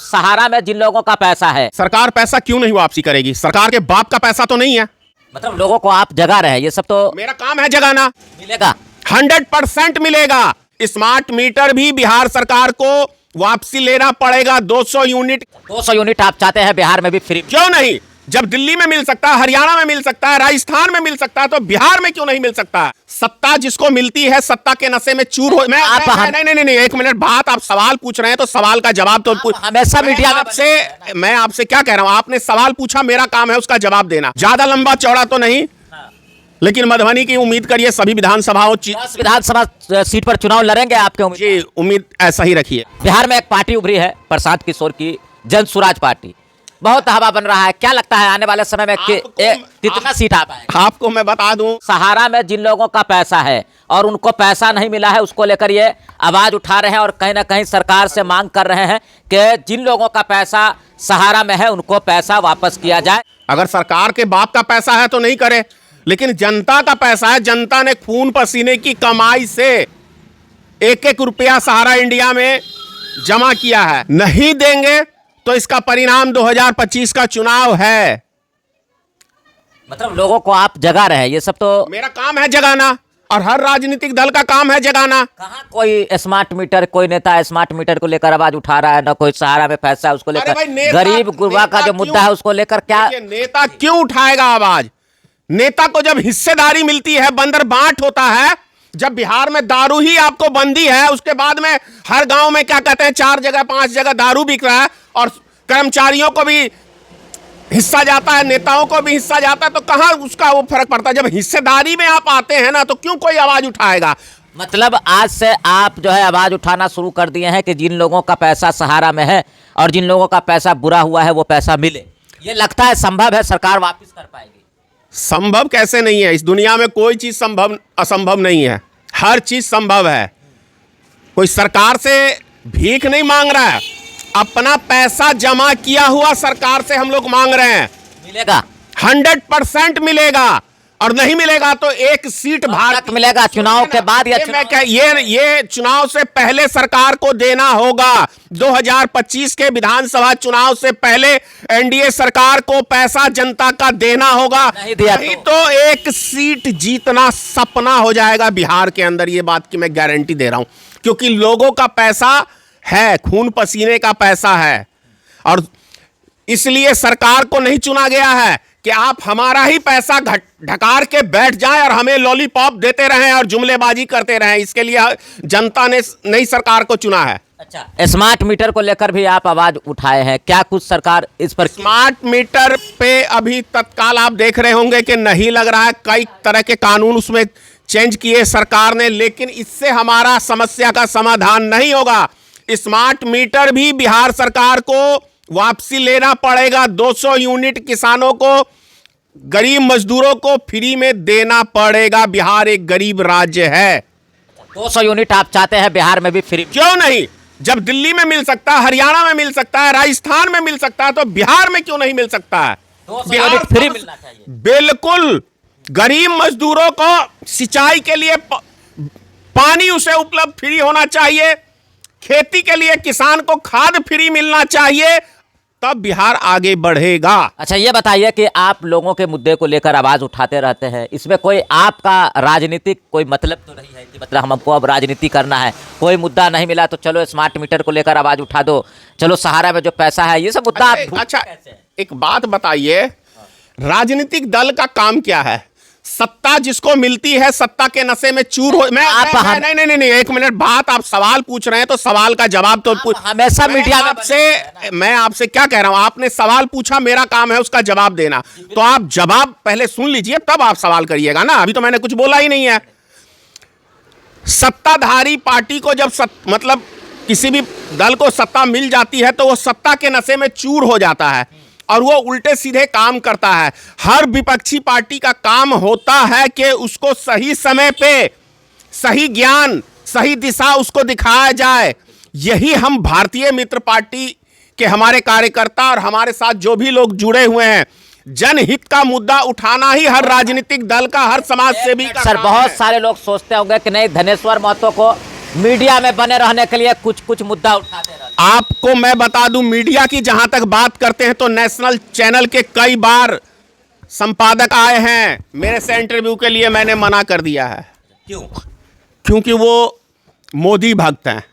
सहारा में जिन लोगों का पैसा है, सरकार पैसा क्यों नहीं वापसी करेगी? सरकार के बाप का पैसा तो नहीं है। मतलब लोगों को आप जगा रहे हैं, ये सब तो मेरा काम है जगाना। मिलेगा 100% मिलेगा। स्मार्ट मीटर भी बिहार सरकार को वापसी लेना पड़ेगा। 200 यूनिट 200 यूनिट आप चाहते हैं बिहार में भी फ्री? क्यों नहीं? जब दिल्ली में मिल सकता है, हरियाणा में मिल सकता है, राजस्थान में मिल सकता है, तो बिहार में क्यों नहीं मिल सकता? सत्ता जिसको मिलती है, सत्ता के नशे में चूर हो। नहीं, एक मिनट बात, आप सवाल पूछ रहे हैं तो सवाल का जवाब तो हमेशा मीडिया में मैं आपसे क्या कह रहा हूं? आपने सवाल पूछा, मेरा काम है उसका जवाब देना। ज्यादा लंबा चौड़ा तो नहीं, लेकिन मधुबनी की उम्मीद करिए सभी विधानसभाओं 10 विधानसभा सीट पर चुनाव लड़ेंगे आपके उम्मीद? जी, उम्मीद ऐसा ही रखिए। बिहार में एक पार्टी उभरी है प्रशांत किशोर की, जन सुराज पार्टी, बहुत हवा बन रहा है। क्या लगता है आने वाले समय में कितना सीट आ पाएगा? आपको मैं बता दूं, सहारा में जिन लोगों का पैसा है और उनको पैसा नहीं मिला है, उसको लेकर ये आवाज उठा रहे हैं और कहीं ना कहीं सरकार से मांग कर रहे हैं कि जिन लोगों का पैसा सहारा में है उनको पैसा वापस किया जाए। अगर सरकार के बाप का पैसा है तो नहीं करे, लेकिन जनता का पैसा है। जनता ने खून पसीने की कमाई से एक एक रुपया सहारा इंडिया में जमा किया है। नहीं देंगे तो इसका परिणाम 2025 का चुनाव है। मतलब लोगों को आप जगा रहे हैं, ये सब तो मेरा काम है जगाना, और हर राजनीतिक दल का काम है जगाना। कहाँ कोई स्मार्ट मीटर, कोई नेता स्मार्ट मीटर को लेकर आवाज उठा रहा है, ना कोई सहारा में पैसा है उसको लेकर। गरीब गुरबा का जो मुद्दा है उसको लेकर क्या नेता क्यों उठाएगा आवाज? नेता को जब हिस्सेदारी मिलती है, बंदर बांट होता है। जब बिहार में दारू ही आपको बंदी है, उसके बाद में हर गांव में क्या कहते हैं, 4 जगह 5 जगह दारू बिक रहा है, और कर्मचारियों को भी हिस्सा जाता है, नेताओं को भी हिस्सा जाता है, तो कहां उसका वो फर्क पड़ता है? जब हिस्सेदारी में आप आते हैं ना, तो क्यों कोई आवाज उठाएगा? मतलब आज से आप जो है आवाज उठाना शुरू कर दिए हैं कि जिन लोगों का पैसा सहारा में है और जिन लोगों का पैसा बुरा हुआ है वो पैसा मिले। ये लगता है संभव है, सरकार वापस कर पाएगी? संभव कैसे नहीं है? इस दुनिया में कोई चीज असंभव नहीं है, हर चीज संभव है। कोई सरकार से भीख नहीं मांग रहा है, अपना पैसा जमा किया हुआ सरकार से हम लोग मांग रहे हैं। मिलेगा 100% मिलेगा, और नहीं मिलेगा तो एक सीट भारत मिलेगा चुनाव के बाद, या ये चुनाव से पहले सरकार को देना होगा। 2025 के विधानसभा चुनाव से पहले एनडीए सरकार को पैसा जनता का देना होगा, नहीं तो एक सीट जीतना सपना हो जाएगा बिहार के अंदर। ये बात की मैं गारंटी दे रहा हूं, क्योंकि लोगों का पैसा है, खून पसीने का पैसा है, और इसलिए सरकार को नहीं चुना गया है कि आप हमारा ही पैसा ढकार के बैठ जाएं और हमें लॉलीपॉप देते रहें और जुमलेबाजी करते रहें। इसके लिए जनता ने नई सरकार को चुना है। अच्छा, स्मार्ट मीटर को लेकर भी आप आवाज उठाए हैं, क्या कुछ सरकार इस पर? स्मार्ट मीटर पे अभी तत्काल आप देख रहे होंगे कि नहीं लग रहा है, कई तरह के कानून उसमें चेंज किए सरकार ने, लेकिन इससे हमारा समस्या का समाधान नहीं होगा। स्मार्ट मीटर भी बिहार सरकार को वापसी लेना पड़ेगा। 200 यूनिट किसानों को, गरीब मजदूरों को फ्री में देना पड़ेगा। बिहार एक गरीब राज्य है। 200 यूनिट आप चाहते हैं बिहार में भी फ्री? क्यों नहीं? जब दिल्ली में मिल सकता है, हरियाणा में मिल सकता है, राजस्थान में मिल सकता है, तो बिहार में क्यों नहीं मिल सकता है? 200 यूनिट फ्री मिलना चाहिए। बिल्कुल, गरीब मजदूरों को सिंचाई के लिए पानी उसे उपलब्ध फ्री होना चाहिए, खेती के लिए किसान को खाद फ्री मिलना चाहिए, तब बिहार आगे बढ़ेगा। अच्छा, ये बताइए कि आप लोगों के मुद्दे को लेकर आवाज उठाते रहते हैं, इसमें कोई आपका राजनीतिक कोई मतलब तो नहीं है कि मतलब हमको अब राजनीति करना है, कोई मुद्दा नहीं मिला तो चलो स्मार्ट मीटर को लेकर आवाज उठा दो, चलो सहारा में जो पैसा है, ये सब मुद्दा अच्छा, एक बात बताइए, राजनीतिक दल का काम क्या है? सत्ता जिसको मिलती है, सत्ता के नशे में चूर हो। नहीं, एक मिनट बात, आप सवाल पूछ रहे हैं तो सवाल का जवाब तो हमेशा मीडिया में। मैं आपसे क्या कह रहा हूं? आपने सवाल पूछा, मेरा काम है उसका जवाब देना, तो आप जवाब पहले सुन लीजिए, तब आप सवाल करिएगा ना। अभी तो मैंने कुछ बोला ही नहीं है। सत्ताधारी पार्टी को जब मतलब किसी भी दल को सत्ता मिल जाती है, तो वो सत्ता के नशे में चूर हो जाता है और वो उल्टे सीधे काम करता है। हर विपक्षी पार्टी का काम होता है कि उसको सही समय पे सही ज्ञान, सही दिशा उसको दिखाया जाए। यही हम भारतीय मित्र पार्टी के हमारे कार्यकर्ता और हमारे साथ जो भी लोग जुड़े हुए हैं, जनहित का मुद्दा उठाना ही हर राजनीतिक दल का, हर समाज सेवी का। सर, बहुत सारे लोग सोचते होंगे कि नहीं, धनेश्वर महतो को मीडिया में बने रहने के लिए कुछ कुछ मुद्दा उठाते रहते हैं। आपको मैं बता दूं, मीडिया की जहां तक बात करते हैं तो नेशनल चैनल के कई बार संपादक आए हैं मेरे से इंटरव्यू के लिए, मैंने मना कर दिया है। क्यों? क्योंकि वो मोदी भक्त हैं,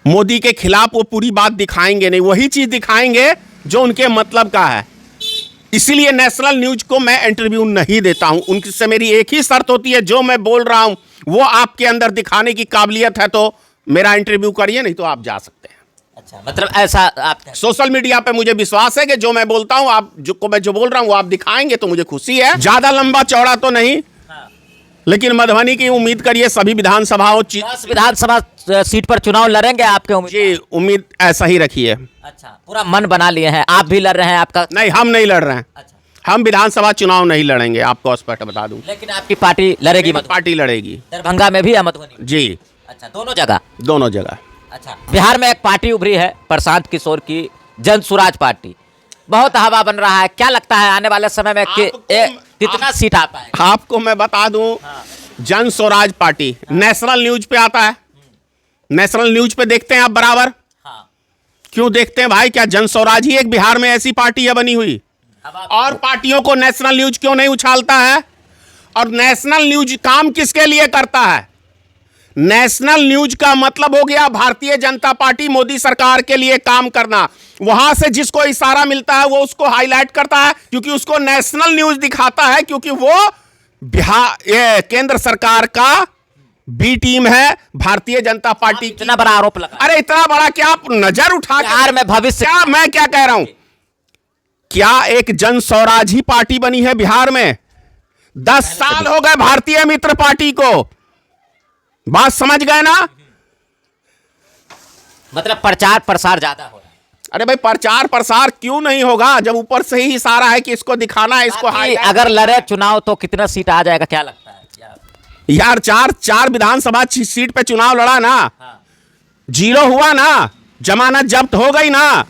मोदी के खिलाफ वो पूरी बात दिखाएंगे नहीं, वही चीज दिखाएंगे जो उनके मतलब का है। इसीलिए नेशनल न्यूज को मैं इंटरव्यू नहीं देता हूं। उनसे मेरी एक ही शर्त होती है, जो मैं बोल रहा हूं वो आपके अंदर दिखाने की काबिलियत है तो मेरा इंटरव्यू करिए, नहीं तो आप जा सकते हैं। अच्छा, मतलब ऐसा आप सोशल मीडिया पे मुझे विश्वास है कि जो मैं बोलता हूं, आप मैं जो बोल रहा हूं वो आप दिखाएंगे तो मुझे खुशी है। ज्यादा लंबा चौड़ा तो नहीं, लेकिन मधुबनी की उम्मीद करिए सभी विधानसभाओं 10 विधानसभा सीट पर चुनाव लड़ेंगे आपके उम्मीद? जी, उम्मीद ऐसा ही रखिए। अच्छा, पूरा मन बना लिए हैं, आप भी लड़ रहे हैं? आपका नहीं, हम नहीं लड़ रहे हैं। अच्छा, हम विधानसभा चुनाव नहीं लड़ेंगे, आपको स्पष्ट बता दूं। लेकिन आपकी पार्टी लड़ेगी? पार्टी लड़ेगी दरभंगा में भी या मधुबनी में? जी, अच्छा, दोनों जगह? दोनों जगह। अच्छा, बिहार में एक पार्टी उभरी है प्रशांत किशोर की, जन स्वराज पार्टी, बहुत हवा बन रहा है। क्या लगता है आने वाले समय में कितना सीट आ पाएगा? आपको मैं बता दूं, जन स्वराज पार्टी नेशनल न्यूज पे आता है, नेशनल न्यूज पे देखते हैं आप बराबर। क्यों देखते हैं भाई? क्या जन स्वराज ही एक बिहार में ऐसी पार्टी है बनी हुई? और पार्टियों को नेशनल न्यूज क्यों नहीं उछालता है? और नेशनल न्यूज काम किसके लिए करता है? नेशनल न्यूज का मतलब हो गया भारतीय जनता पार्टी, मोदी सरकार के लिए काम करना। वहां से जिसको इशारा मिलता है वो उसको हाईलाइट करता है, क्योंकि उसको नेशनल न्यूज दिखाता है, क्योंकि वो बिहार केंद्र सरकार का बी टीम है भारतीय जनता पार्टी। इतना बड़ा आरोप लगा? अरे इतना बड़ा क्या? आप नजर उठा बिहार में भविष्य क्या, मैं क्या कह रहा हूं, क्या एक जन स्वराज ही पार्टी बनी है बिहार में? 10 साल हो गए भारतीय मित्र पार्टी को। बात समझ गए ना? मतलब प्रचार प्रसार ज्यादा हो रहा है। अरे भाई, प्रचार प्रसार क्यों नहीं होगा जब ऊपर से ही इशारा है कि इसको दिखाना है, इसको अगर लड़े चुनाव तो कितना सीट आ जाएगा, क्या लगता है? यार, चार विधानसभा सीट पे चुनाव लड़ा ना, हाँ। 0 हुआ ना, जमानत जब्त हो गई ना।